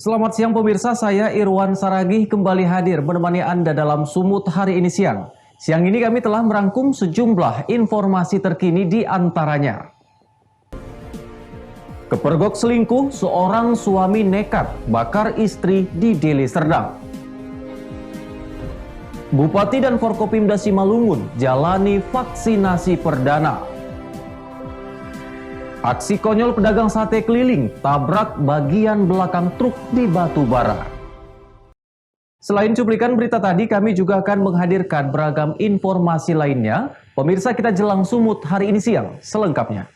Selamat siang pemirsa, saya Irwan Saragih kembali hadir menemani Anda dalam Sumut hari ini siang. Siang ini kami telah merangkum sejumlah informasi terkini di antaranya. Kepergok selingkuh, seorang suami nekat bakar istri di Deli Serdang. Bupati dan Forkopimda Simalungun jalani vaksinasi perdana. Aksi konyol pedagang sate keliling tabrak bagian belakang truk di Batubara. Selain cuplikan berita tadi, kami juga akan menghadirkan beragam informasi lainnya. Pemirsa, kita jelang Sumut hari ini siang selengkapnya.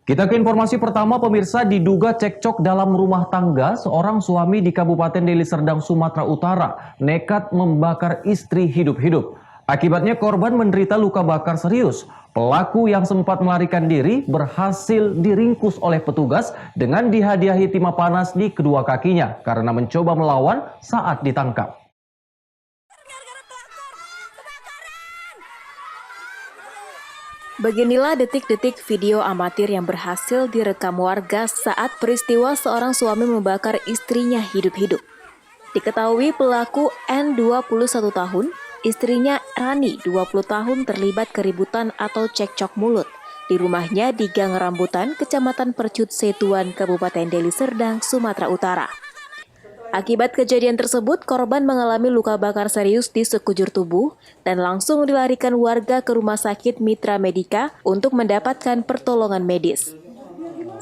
Kita ke informasi pertama, pemirsa. Diduga cekcok dalam rumah tangga, seorang suami di Kabupaten Deli Serdang, Sumatera Utara nekat membakar istri hidup-hidup. Akibatnya korban menderita luka bakar serius. Pelaku yang sempat melarikan diri berhasil diringkus oleh petugas dengan dihadiahi timah panas di kedua kakinya karena mencoba melawan saat ditangkap. Beginilah detik-detik video amatir yang berhasil direkam warga saat peristiwa seorang suami membakar istrinya hidup-hidup. Diketahui pelaku N 21 tahun, istrinya Rani 20 tahun terlibat keributan atau cekcok mulut di rumahnya di Gang Rambutan, Kecamatan Percut Setuan, Kabupaten Deli Serdang, Sumatera Utara. Akibat kejadian tersebut, korban mengalami luka bakar serius di sekujur tubuh dan langsung dilarikan warga ke Rumah Sakit Mitra Medika untuk mendapatkan pertolongan medis.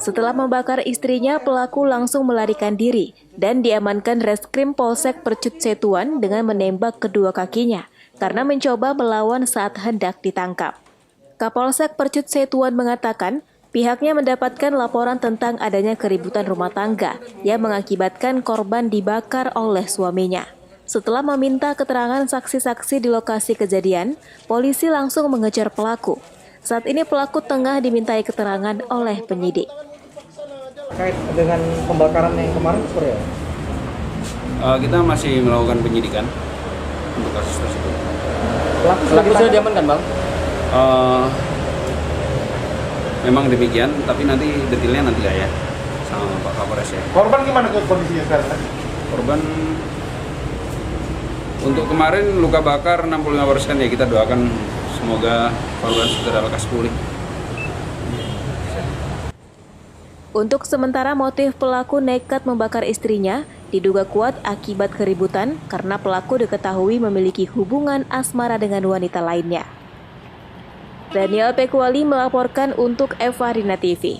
Setelah membakar istrinya, pelaku langsung melarikan diri dan diamankan Reskrim Polsek Percut Setuan dengan menembak kedua kakinya karena mencoba melawan saat hendak ditangkap. Kapolsek Percut Setuan mengatakan, pihaknya mendapatkan laporan tentang adanya keributan rumah tangga yang mengakibatkan korban dibakar oleh suaminya. Setelah meminta keterangan saksi-saksi di lokasi kejadian, polisi langsung mengejar pelaku. Saat ini pelaku tengah dimintai keterangan oleh penyidik. Terkait dengan pembakaran yang kemarin seperti apa? Kita masih melakukan penyidikan untuk kasus tersebut. Pelaku sudah diamankan, Bang? Memang demikian, tapi nanti detailnya nanti lah ya sama Pak Kapolres ya. Korban gimana kondisinya sekarang? Korban untuk kemarin luka bakar 65% ya, kita doakan semoga korban segera lekas pulih. Untuk sementara motif pelaku nekat membakar istrinya diduga kuat akibat keributan karena pelaku diketahui memiliki hubungan asmara dengan wanita lainnya. Daniel Pekuali melaporkan untuk Evarina TV.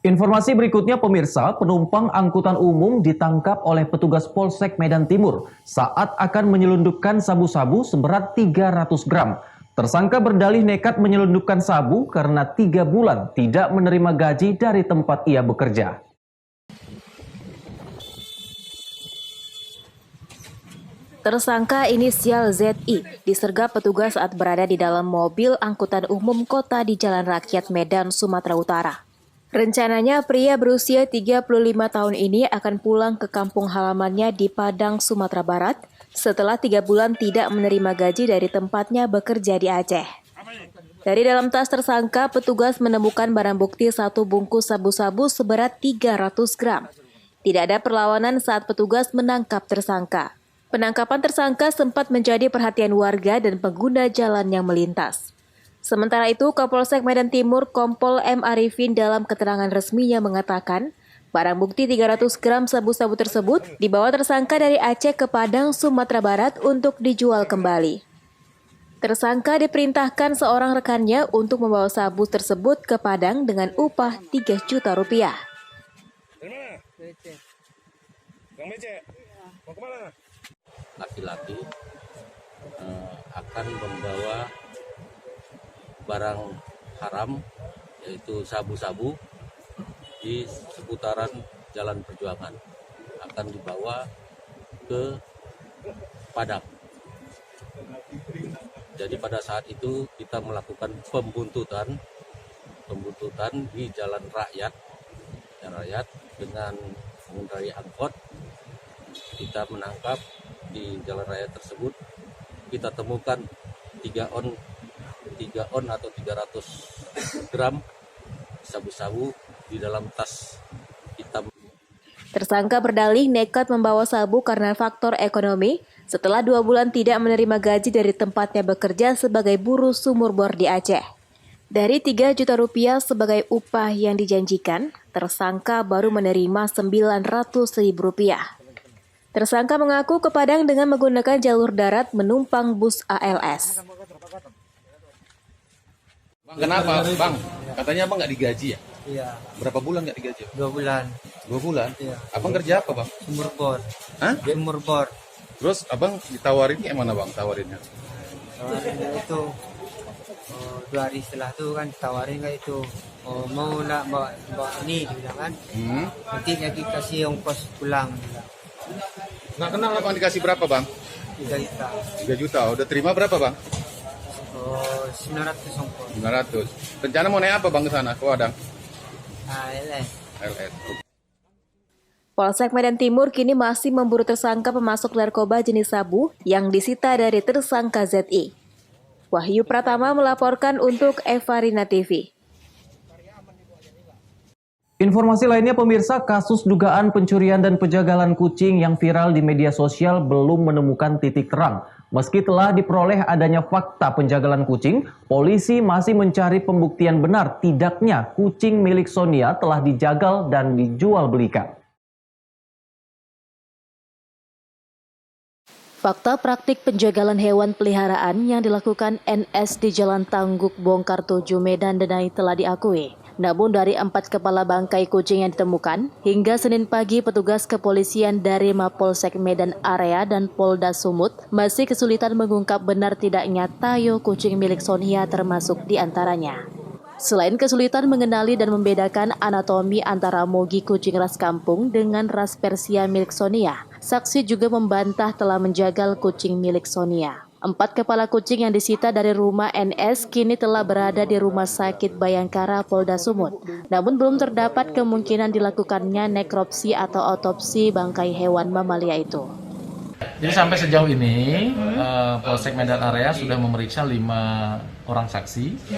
Informasi berikutnya pemirsa, penumpang angkutan umum ditangkap oleh petugas Polsek Medan Timur saat akan menyelundupkan sabu-sabu seberat 300 gram. Tersangka berdalih nekat menyelundupkan sabu karena 3 bulan tidak menerima gaji dari tempat ia bekerja. Tersangka inisial ZI disergap petugas saat berada di dalam mobil angkutan umum kota di Jalan Rakyat Medan, Sumatera Utara. Rencananya pria berusia 35 tahun ini akan pulang ke kampung halamannya di Padang, Sumatera Barat setelah 3 bulan tidak menerima gaji dari tempatnya bekerja di Aceh. Dari dalam tas tersangka, petugas menemukan barang bukti 1 bungkus sabu-sabu seberat 300 gram. Tidak ada perlawanan saat petugas menangkap tersangka. Penangkapan tersangka sempat menjadi perhatian warga dan pengguna jalan yang melintas. Sementara itu, Kapolsek Medan Timur Kompol M. Arifin dalam keterangan resminya mengatakan, barang bukti 300 gram sabu-sabu tersebut dibawa tersangka dari Aceh ke Padang, Sumatera Barat untuk dijual kembali. Tersangka diperintahkan seorang rekannya untuk membawa sabu tersebut ke Padang dengan upah 3 juta rupiah. Laki-laki akan membawa barang haram yaitu sabu-sabu di seputaran Jalan Perjuangan, akan dibawa ke Padang. Jadi pada saat itu kita melakukan pembuntutan di Jalan Rakyat dengan mengendarai angkot. Kita menangkap di jalan raya tersebut kita temukan 3 on atau 300 gram sabu-sabu di dalam tas hitam. Tersangka berdalih nekat membawa sabu karena faktor ekonomi setelah 2 bulan tidak menerima gaji dari tempatnya bekerja sebagai buruh sumur bor di Aceh. Dari 3 juta rupiah sebagai upah yang dijanjikan, tersangka baru menerima 900.000 rupiah. Tersangka mengaku ke Padang dengan menggunakan jalur darat menumpang bus ALS. Bang, kenapa bang? Katanya abang nggak digaji ya? Iya, Berapa bulan nggak digaji? 2 bulan. 2 bulan? Iya. Abang kerja apa bang? Sumur bor. Hah? Sumur bor. Terus abang ditawarin yang mana bang tawarinnya? Tawarinnya itu 2 hari setelah itu kan tawarin kayak itu. Mau nak bawa ini dibilang kan. Nanti lagi kasih ongkos pulang. Nggak kenal abang dikasih berapa bang? 3 juta. 3 juta. Udah terima berapa bang? 900 ongkos. 900. Rencana mau naik apa bang ke sana? Ke Padang? ALS. LS. Polsek Medan Timur kini masih memburu tersangka pemasok narkoba jenis sabu yang disita dari tersangka ZI. Wahyu Pratama melaporkan untuk Evarina TV. Informasi lainnya pemirsa, kasus dugaan pencurian dan penjagalan kucing yang viral di media sosial belum menemukan titik terang. Meski telah diperoleh adanya fakta penjagalan kucing, polisi masih mencari pembuktian benar tidaknya kucing milik Sonia telah dijagal dan dijual belikan. Fakta praktik penjagalan hewan peliharaan yang dilakukan NS di Jalan Tangguk Bongkar 7 Medan Denai telah diakui. Namun dari 4 kepala bangkai kucing yang ditemukan, hingga Senin pagi petugas kepolisian dari Mapolsek Medan Area dan Polda Sumut masih kesulitan mengungkap benar tidaknya tayo kucing milik Sonia termasuk di antaranya. Selain kesulitan mengenali dan membedakan anatomi antara mogi kucing ras kampung dengan ras Persia milik Sonia, saksi juga membantah telah menjagal kucing milik Sonia. 4 kepala kucing yang disita dari rumah NS kini telah berada di Rumah Sakit Bayangkara Polda Sumut. Namun belum terdapat kemungkinan dilakukannya nekropsi atau otopsi bangkai hewan mamalia itu. Jadi sampai sejauh ini Polsek Medan Area sudah memeriksa 5 orang saksi.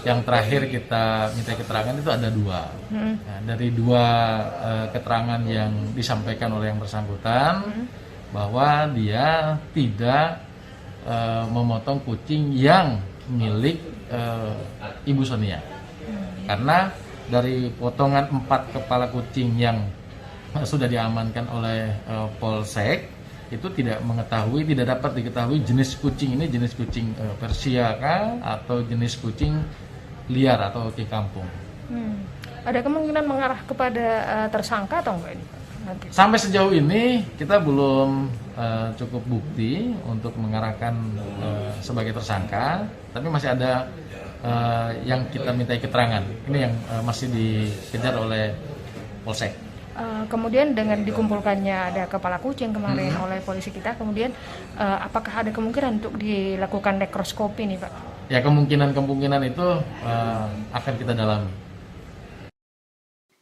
Yang terakhir kita minta keterangan itu ada 2. Nah, dari 2 keterangan yang disampaikan oleh yang bersangkutan bahwa dia tidak memotong kucing yang milik Ibu Sonia. Karena dari potongan 4 kepala kucing yang sudah diamankan oleh Polsek itu tidak dapat diketahui jenis kucing ini jenis kucing Persia kah atau jenis kucing liar atau kucing kampung. Ada kemungkinan mengarah kepada tersangka atau enggak ini? Nanti. Sampai sejauh ini kita belum cukup bukti untuk mengarahkan sebagai tersangka, tapi masih ada yang kita mintai keterangan. Ini yang masih dikejar oleh Polsek. Kemudian dengan dikumpulkannya ada kepala kucing kemarin oleh polisi kita, kemudian apakah ada kemungkinan untuk dilakukan nekroskopi nih Pak? Ya kemungkinan itu akan kita dalami.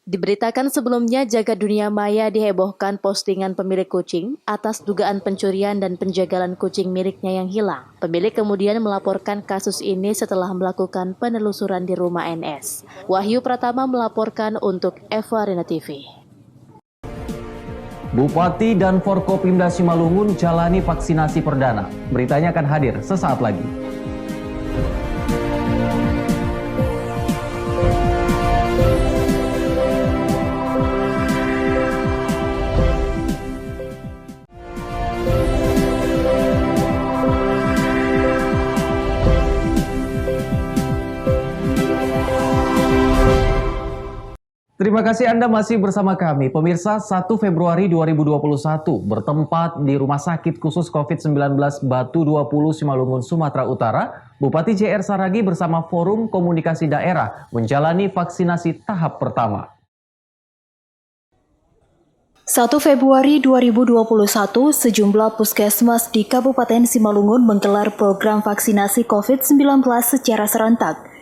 Diberitakan sebelumnya jagat dunia maya dihebohkan postingan pemilik kucing atas dugaan pencurian dan penjagalan kucing miliknya yang hilang. Pemilik kemudian melaporkan kasus ini setelah melakukan penelusuran di rumah NS. Wahyu Pratama melaporkan untuk Evarina TV. Bupati dan Forkopimda Simalungun jalani vaksinasi perdana. Beritanya akan hadir sesaat lagi. Terima kasih Anda masih bersama kami. Pemirsa, 1 Februari 2021 bertempat di Rumah Sakit Khusus COVID-19 Batu 20 Simalungun, Sumatera Utara, Bupati JR Saragi bersama Forum Komunikasi Daerah menjalani vaksinasi tahap pertama. 1 Februari 2021, sejumlah puskesmas di Kabupaten Simalungun menggelar program vaksinasi COVID-19 secara serentak.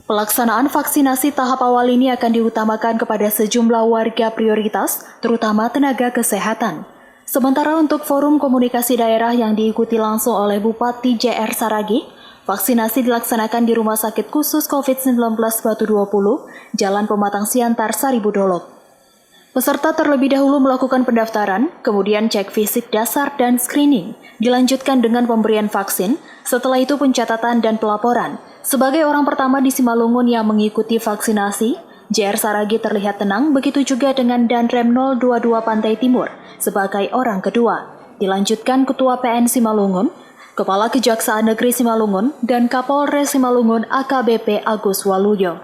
Pelaksanaan vaksinasi tahap awal ini akan diutamakan kepada sejumlah warga prioritas, terutama tenaga kesehatan. Sementara untuk forum komunikasi daerah yang diikuti langsung oleh Bupati JR Saragih, vaksinasi dilaksanakan di Rumah Sakit Khusus COVID-19 Batu 20, Jalan Pematang Siantar, Saribu Dolok. Peserta terlebih dahulu melakukan pendaftaran, kemudian cek fisik dasar dan screening, dilanjutkan dengan pemberian vaksin, setelah itu pencatatan dan pelaporan. Sebagai orang pertama di Simalungun yang mengikuti vaksinasi, JR Saragih terlihat tenang, begitu juga dengan Danrem 022 Pantai Timur sebagai orang kedua. Dilanjutkan Ketua PN Simalungun, Kepala Kejaksaan Negeri Simalungun, dan Kapolres Simalungun AKBP Agus Waluyo.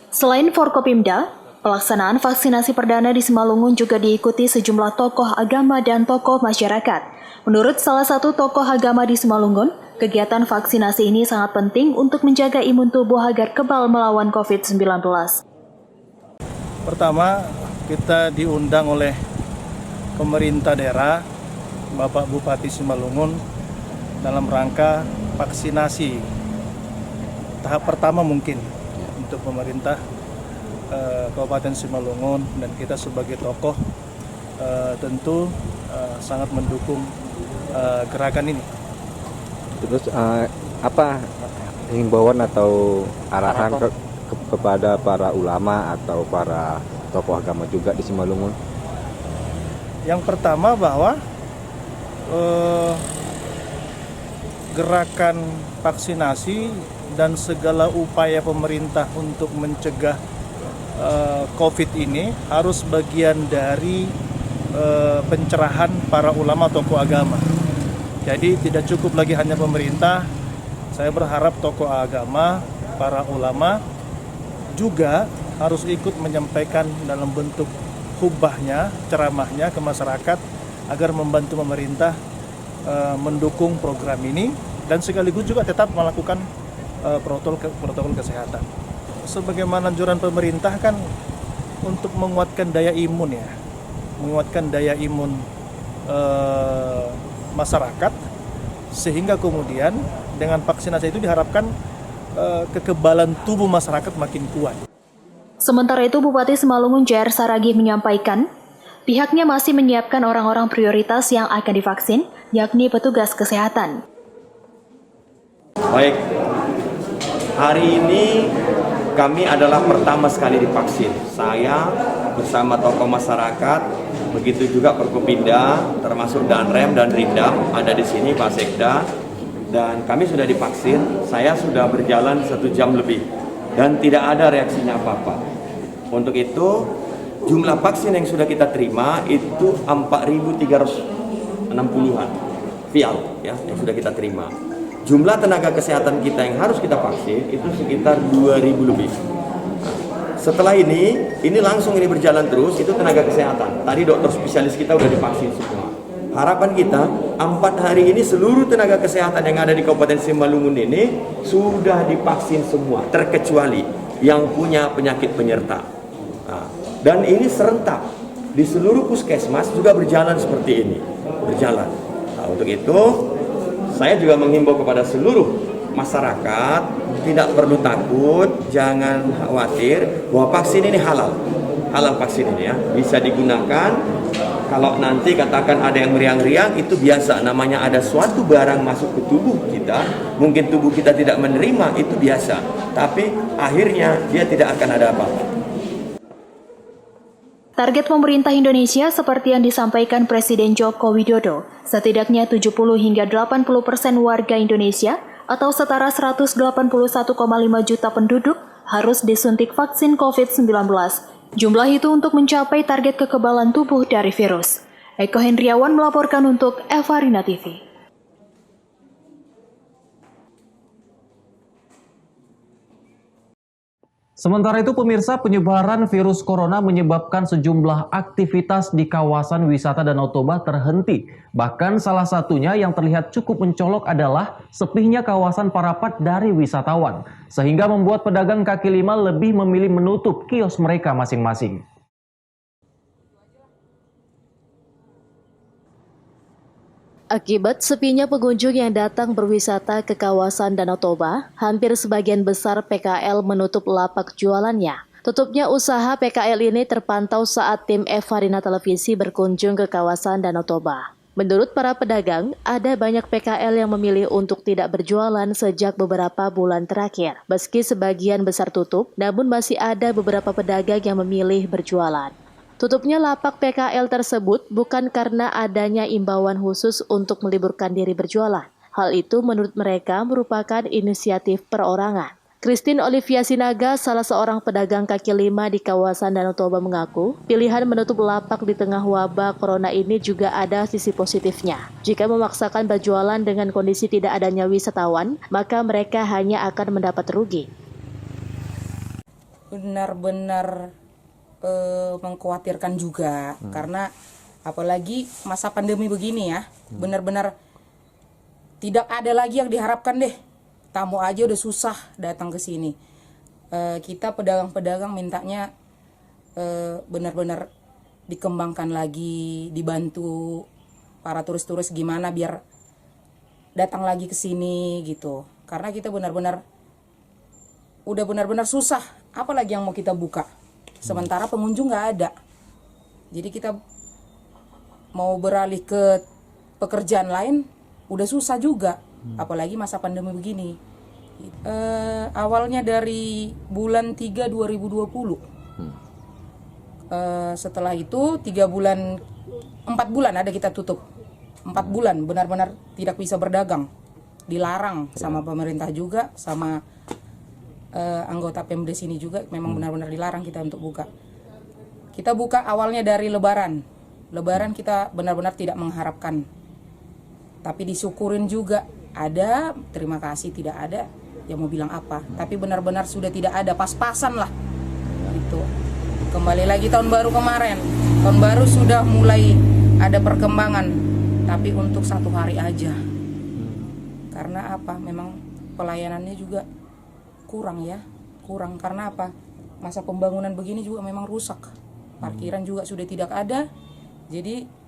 Selain Forkopimda, pelaksanaan vaksinasi perdana di Simalungun juga diikuti sejumlah tokoh agama dan tokoh masyarakat. Menurut salah satu tokoh agama di Simalungun, kegiatan vaksinasi ini sangat penting untuk menjaga imun tubuh agar kebal melawan COVID-19. Pertama, kita diundang oleh pemerintah daerah, Bapak Bupati Simalungun, dalam rangka vaksinasi tahap pertama mungkin untuk pemerintah Kabupaten Simalungun, dan kita sebagai tokoh tentu sangat mendukung gerakan ini. Terus apa himbauan atau arahan kepada para ulama atau para tokoh agama juga di Simalungun? Yang pertama bahwa gerakan vaksinasi dan segala upaya pemerintah untuk mencegah COVID ini harus bagian dari pencerahan para ulama tokoh agama. Jadi tidak cukup lagi hanya pemerintah, saya berharap tokoh agama, para ulama juga harus ikut menyampaikan dalam bentuk khutbahnya, ceramahnya ke masyarakat agar membantu pemerintah mendukung program ini dan sekaligus juga tetap melakukan protokol kesehatan. Sebagaimana anjuran pemerintah kan untuk menguatkan daya imun ya, menguatkan daya imun masyarakat, sehingga kemudian dengan vaksinasi itu diharapkan kekebalan tubuh masyarakat makin kuat. Sementara itu, Bupati Simalungun JR Saragih menyampaikan, pihaknya masih menyiapkan orang-orang prioritas yang akan divaksin, yakni petugas kesehatan. Baik, hari ini kami adalah pertama sekali divaksin. Saya bersama tokoh masyarakat, begitu juga Forkopimda, termasuk Danrem dan Rindam ada di sini, Pak Sekda, dan kami sudah divaksin. Saya sudah berjalan 1 jam lebih dan tidak ada reaksinya apa-apa. Untuk itu, jumlah vaksin yang sudah kita terima itu 4.360-an vial ya, yang sudah kita terima. Jumlah tenaga kesehatan kita yang harus kita vaksin itu sekitar 2.000 lebih. Setelah ini langsung ini berjalan terus, itu tenaga kesehatan. Tadi dokter spesialis kita udah divaksin semua. Harapan kita 4 hari ini seluruh tenaga kesehatan yang ada di Kabupaten Simalungun ini sudah divaksin semua, terkecuali yang punya penyakit penyerta. Nah, dan ini serentak di seluruh puskesmas juga berjalan seperti ini, berjalan. Nah, untuk itu saya juga menghimbau kepada seluruh masyarakat tidak perlu takut, jangan khawatir bahwa vaksin ini halal vaksin ini ya, bisa digunakan. Kalau nanti katakan ada yang meriang-riang, itu biasa, namanya ada suatu barang masuk ke tubuh kita, mungkin tubuh kita tidak menerima, itu biasa, tapi akhirnya dia tidak akan ada apa-apa. Target pemerintah Indonesia seperti yang disampaikan Presiden Joko Widodo, setidaknya 70 hingga 80% warga Indonesia atau setara 181,5 juta penduduk harus disuntik vaksin COVID-19. Jumlah itu untuk mencapai target kekebalan tubuh dari virus. Eko Hendriawan melaporkan untuk Evarina TV. Sementara itu, pemirsa, penyebaran virus corona menyebabkan sejumlah aktivitas di kawasan wisata Danau Toba terhenti. Bahkan salah satunya yang terlihat cukup mencolok adalah sepinya kawasan Parapat dari wisatawan, sehingga membuat pedagang kaki lima lebih memilih menutup kios mereka masing-masing. Akibat sepinya pengunjung yang datang berwisata ke kawasan Danau Toba, hampir sebagian besar PKL menutup lapak jualannya. Tutupnya usaha PKL ini terpantau saat tim Evarina Televisi berkunjung ke kawasan Danau Toba. Menurut para pedagang, ada banyak PKL yang memilih untuk tidak berjualan sejak beberapa bulan terakhir. Meski sebagian besar tutup, namun masih ada beberapa pedagang yang memilih berjualan. Tutupnya lapak PKL tersebut bukan karena adanya imbauan khusus untuk meliburkan diri berjualan. Hal itu menurut mereka merupakan inisiatif perorangan. Christine Olivia Sinaga, salah seorang pedagang kaki lima di kawasan Danau Toba mengaku, pilihan menutup lapak di tengah wabah corona ini juga ada sisi positifnya. Jika memaksakan berjualan dengan kondisi tidak adanya wisatawan, maka mereka hanya akan mendapat rugi. Benar-benar mengkhawatirkan juga, karena apalagi masa pandemi begini ya, benar-benar tidak ada lagi yang diharapkan deh. Tamu aja udah susah datang ke sini. Kita pedagang-pedagang mintanya benar-benar dikembangkan lagi, dibantu para turis-turis gimana biar datang lagi ke sini gitu. Karena kita benar-benar susah. Apalagi yang mau kita buka? Sementara pengunjung nggak ada. Jadi kita mau beralih ke pekerjaan lain udah susah juga. Apalagi masa pandemi begini. Awalnya dari bulan 3 2020. Setelah itu 4 bulan ada kita tutup. 4 bulan benar-benar tidak bisa berdagang. Dilarang sama pemerintah juga, sama anggota Pemda sini juga, memang benar-benar dilarang kita untuk buka. Kita buka awalnya dari Lebaran. Lebaran kita benar-benar tidak mengharapkan. Tapi disyukurin juga. Ada, terima kasih, tidak ada, ya mau bilang apa. Tapi benar-benar sudah tidak ada, pas-pasan lah. Gitu. Kembali lagi tahun baru kemarin. Tahun baru sudah mulai ada perkembangan. Tapi untuk 1 hari aja. Karena apa? Memang pelayanannya juga kurang ya. Kurang, karena apa? Masa pembangunan begini juga memang rusak. Parkiran juga sudah tidak ada. Jadi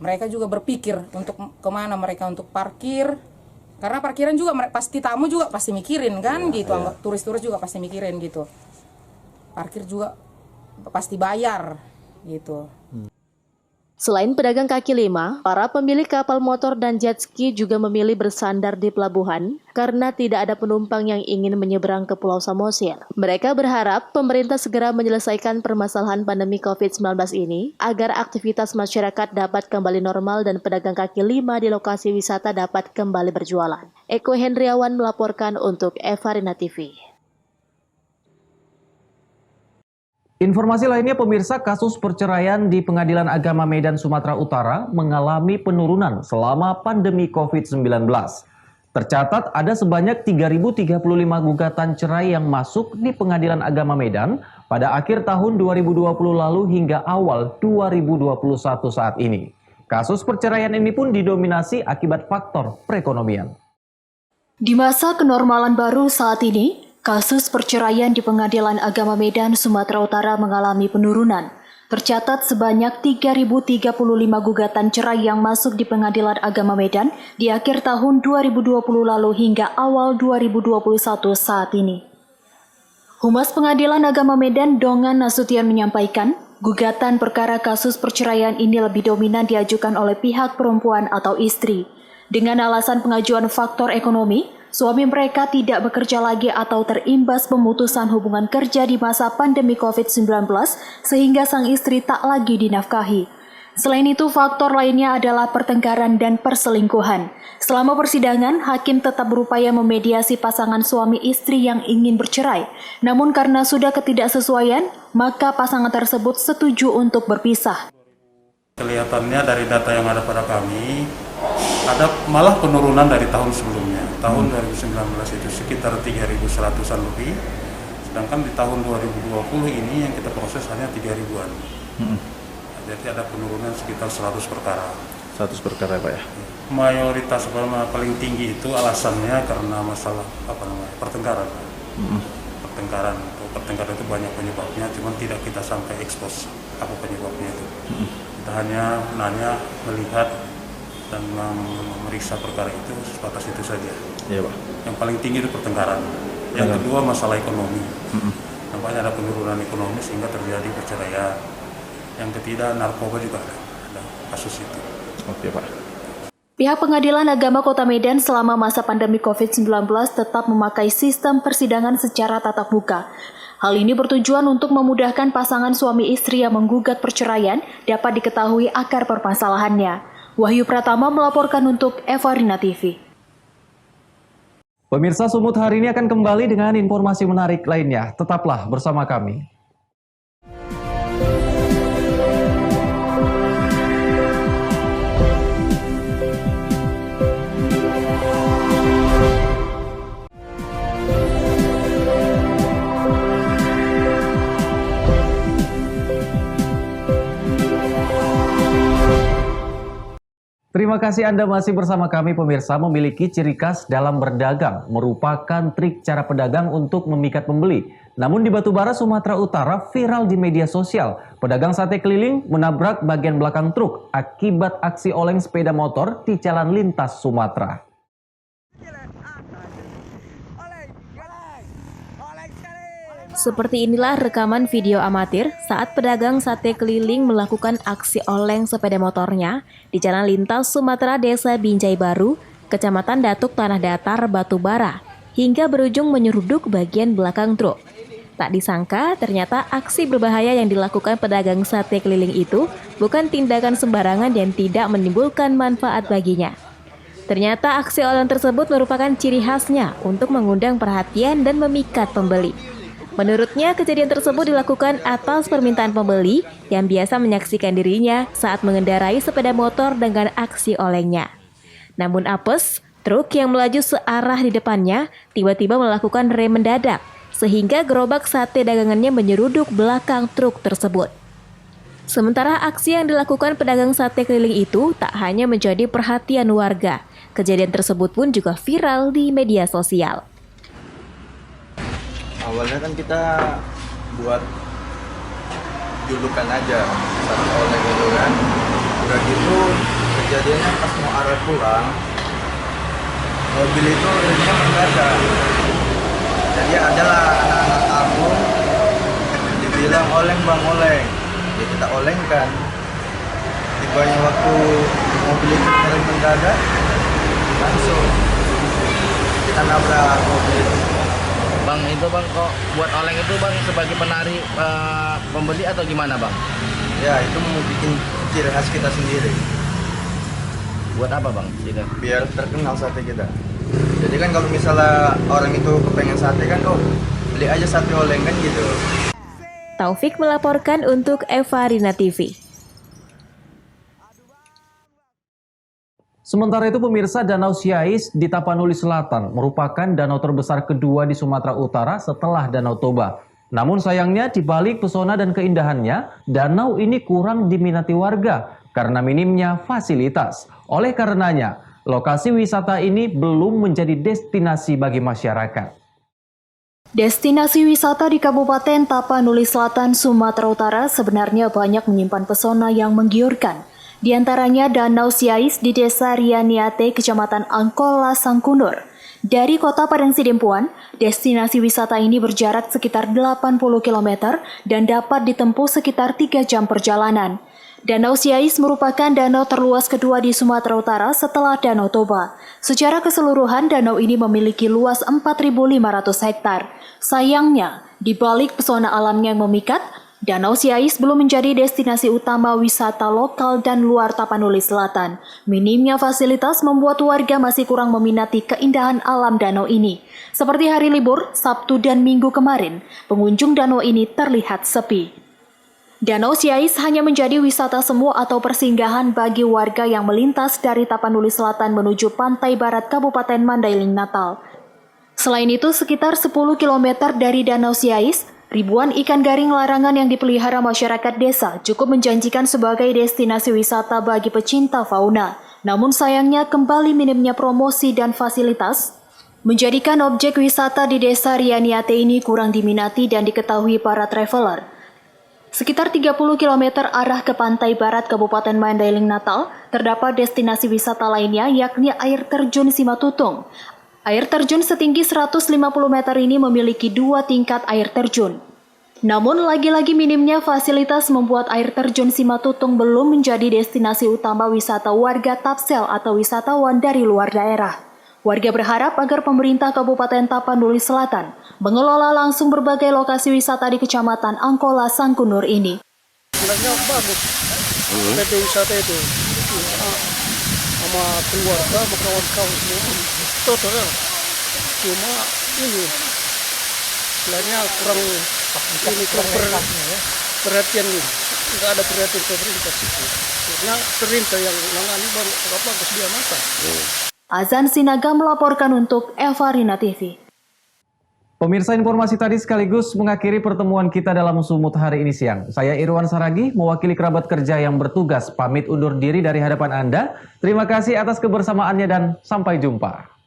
mereka juga berpikir untuk kemana mereka untuk parkir, karena parkiran juga pasti tamu juga pasti mikirin kan gitu, turis-turis juga pasti mikirin gitu, parkir juga pasti bayar gitu. Selain pedagang kaki lima, para pemilik kapal motor dan jet ski juga memilih bersandar di pelabuhan karena tidak ada penumpang yang ingin menyeberang ke Pulau Samosir. Mereka berharap pemerintah segera menyelesaikan permasalahan pandemi COVID-19 ini agar aktivitas masyarakat dapat kembali normal dan pedagang kaki lima di lokasi wisata dapat kembali berjualan. Eko Hendriawan melaporkan untuk Evarina TV. Informasi lainnya, pemirsa, kasus perceraian di Pengadilan Agama Medan, Sumatera Utara mengalami penurunan selama pandemi COVID-19. Tercatat ada sebanyak 3.035 gugatan cerai yang masuk di Pengadilan Agama Medan pada akhir tahun 2020 lalu hingga awal 2021 saat ini. Kasus perceraian ini pun didominasi akibat faktor perekonomian. Di masa kenormalan baru saat ini, kasus perceraian di Pengadilan Agama Medan, Sumatera Utara mengalami penurunan. Tercatat sebanyak 3.035 gugatan cerai yang masuk di Pengadilan Agama Medan di akhir tahun 2020 lalu hingga awal 2021 saat ini. Humas Pengadilan Agama Medan, Dongan Nasution menyampaikan, gugatan perkara kasus perceraian ini lebih dominan diajukan oleh pihak perempuan atau istri. Dengan alasan pengajuan faktor ekonomi, suami mereka tidak bekerja lagi atau terimbas pemutusan hubungan kerja di masa pandemi COVID-19 sehingga sang istri tak lagi dinafkahi. Selain itu, faktor lainnya adalah pertengkaran dan perselingkuhan. Selama persidangan, hakim tetap berupaya memediasi pasangan suami istri yang ingin bercerai. Namun karena sudah ketidaksesuaian, maka pasangan tersebut setuju untuk berpisah. Kelihatannya dari data yang ada pada kami, ada malah penurunan dari tahun sebelumnya. Tahun 2019 itu sekitar 3.100-an lebih, sedangkan di tahun 2020 ini yang kita proses hanya 3.000-an. Jadi ada penurunan sekitar 100 perkara. 100 perkara Pak ya? Mayoritas paling tinggi itu alasannya karena masalah pertengkaran. Pertengkaran itu banyak penyebabnya, cuma tidak kita sampai ekspos apa penyebabnya itu. Kita hanya nanya, melihat, dan memeriksa perkara itu sebatas itu saja. Iya Pak. Yang paling tinggi itu pertengkaran. Yang kedua masalah ekonomi. nampaknya ada penurunan ekonomi sehingga terjadi perceraian. Yang ketiga, narkoba juga ada kasus itu. Oke, Pak. Pihak Pengadilan Agama Kota Medan selama masa pandemi COVID-19 tetap memakai sistem persidangan secara tatap muka. Hal ini bertujuan untuk memudahkan pasangan suami istri yang menggugat perceraian dapat diketahui akar permasalahannya. Wahyu Pratama melaporkan untuk Evarina TV. Pemirsa, Sumut hari ini akan kembali dengan informasi menarik lainnya. Tetaplah bersama kami. Terima kasih Anda masih bersama kami pemirsa. Memiliki ciri khas dalam berdagang merupakan trik cara pedagang untuk memikat pembeli. Namun di Batubara, Sumatera Utara viral di media sosial. Pedagang sate keliling menabrak bagian belakang truk akibat aksi oleng sepeda motor di jalan lintas Sumatera. Seperti inilah rekaman video amatir saat pedagang sate keliling melakukan aksi oleng sepeda motornya di jalan lintas Sumatera Desa Binjai Baru, Kecamatan Datuk Tanah Datar, Batubara, hingga berujung menyeruduk bagian belakang truk. Tak disangka, ternyata aksi berbahaya yang dilakukan pedagang sate keliling itu bukan tindakan sembarangan dan tidak menimbulkan manfaat baginya. Ternyata aksi oleng tersebut merupakan ciri khasnya untuk mengundang perhatian dan memikat pembeli. Menurutnya, kejadian tersebut dilakukan atas permintaan pembeli yang biasa menyaksikan dirinya saat mengendarai sepeda motor dengan aksi olengnya. Namun apes, truk yang melaju searah di depannya tiba-tiba melakukan rem mendadak, sehingga gerobak sate dagangannya menyeruduk belakang truk tersebut. Sementara aksi yang dilakukan pedagang sate keliling itu tak hanya menjadi perhatian warga, kejadian tersebut pun juga viral di media sosial. Awalnya kan kita buat julukan aja sate oleng gitu kan. Udah gitu kejadiannya pas mau arah pulang, mobil itu remnya mendadak. Jadi adalah anak-anak kampung dibilang oleng bang oleng, ya kita olengkan. Tibanya waktu mobil itu rem mendadak, langsung kita nabrak mobil itu. Bang, itu bang kok buat oleng itu bang sebagai penari pembeli atau gimana bang? Ya itu mau bikin ciri khas kita sendiri. Buat apa bang? Biar terkenal sate kita. Jadi kan kalau misalnya orang itu kepengen sate kan, oh beli aja sate oleng kan gitu. Taufik melaporkan untuk Evarina TV. Sementara itu pemirsa, Danau Siais di Tapanuli Selatan merupakan danau terbesar kedua di Sumatera Utara setelah Danau Toba. Namun sayangnya di balik pesona dan keindahannya, danau ini kurang diminati warga karena minimnya fasilitas. Oleh karenanya, lokasi wisata ini belum menjadi destinasi bagi masyarakat. Destinasi wisata di Kabupaten Tapanuli Selatan, Sumatera Utara sebenarnya banyak menyimpan pesona yang menggiurkan. Di antaranya Danau Siais di Desa Rianiate, Kecamatan Angkola, Sangkunur. Dari kota Padang Sidempuan, destinasi wisata ini berjarak sekitar 80 km dan dapat ditempuh sekitar 3 jam perjalanan. Danau Siais merupakan danau terluas kedua di Sumatera Utara setelah Danau Toba. Secara keseluruhan, danau ini memiliki luas 4.500 hektar. Sayangnya, di balik pesona alamnya yang memikat, Danau Siais belum menjadi destinasi utama wisata lokal dan luar Tapanuli Selatan. Minimnya fasilitas membuat warga masih kurang meminati keindahan alam danau ini. Seperti hari libur, Sabtu dan Minggu kemarin, pengunjung danau ini terlihat sepi. Danau Siais hanya menjadi wisata semu atau persinggahan bagi warga yang melintas dari Tapanuli Selatan menuju pantai barat Kabupaten Mandailing, Natal. Selain itu, sekitar 10 km dari Danau Siais, ribuan ikan garing larangan yang dipelihara masyarakat desa cukup menjanjikan sebagai destinasi wisata bagi pecinta fauna. Namun sayangnya kembali minimnya promosi dan fasilitas menjadikan objek wisata di Desa Rianiate ini kurang diminati dan diketahui para traveler. Sekitar 30 km arah ke pantai barat Kabupaten Mandailing, Natal, terdapat destinasi wisata lainnya yakni air terjun Simatutung. Air terjun setinggi 150 meter ini memiliki 2 tingkat air terjun. Namun lagi-lagi minimnya fasilitas membuat air terjun Simatutong belum menjadi destinasi utama wisata warga Tapsel atau wisatawan dari luar daerah. Warga berharap agar pemerintah Kabupaten Tapanuli Selatan mengelola langsung berbagai lokasi wisata di Kecamatan Angkola, Sangkunur ini. Sebenarnya bagus PT wisata itu sama keluarga, sama kawan-kawan semua. Total. Cuma ini istilahnya kurang perhatian nih. Nggak ada perhatian pemerintah situ. Karena pemerintah yang nangani baru bagus dia mata. Azan Sinaga melaporkan untuk Evarina TV. Pemirsa, informasi tadi sekaligus mengakhiri pertemuan kita dalam Sumut hari ini siang. Saya Irwan Saragi, mewakili kerabat kerja yang bertugas, pamit undur diri dari hadapan Anda. Terima kasih atas kebersamaannya dan sampai jumpa.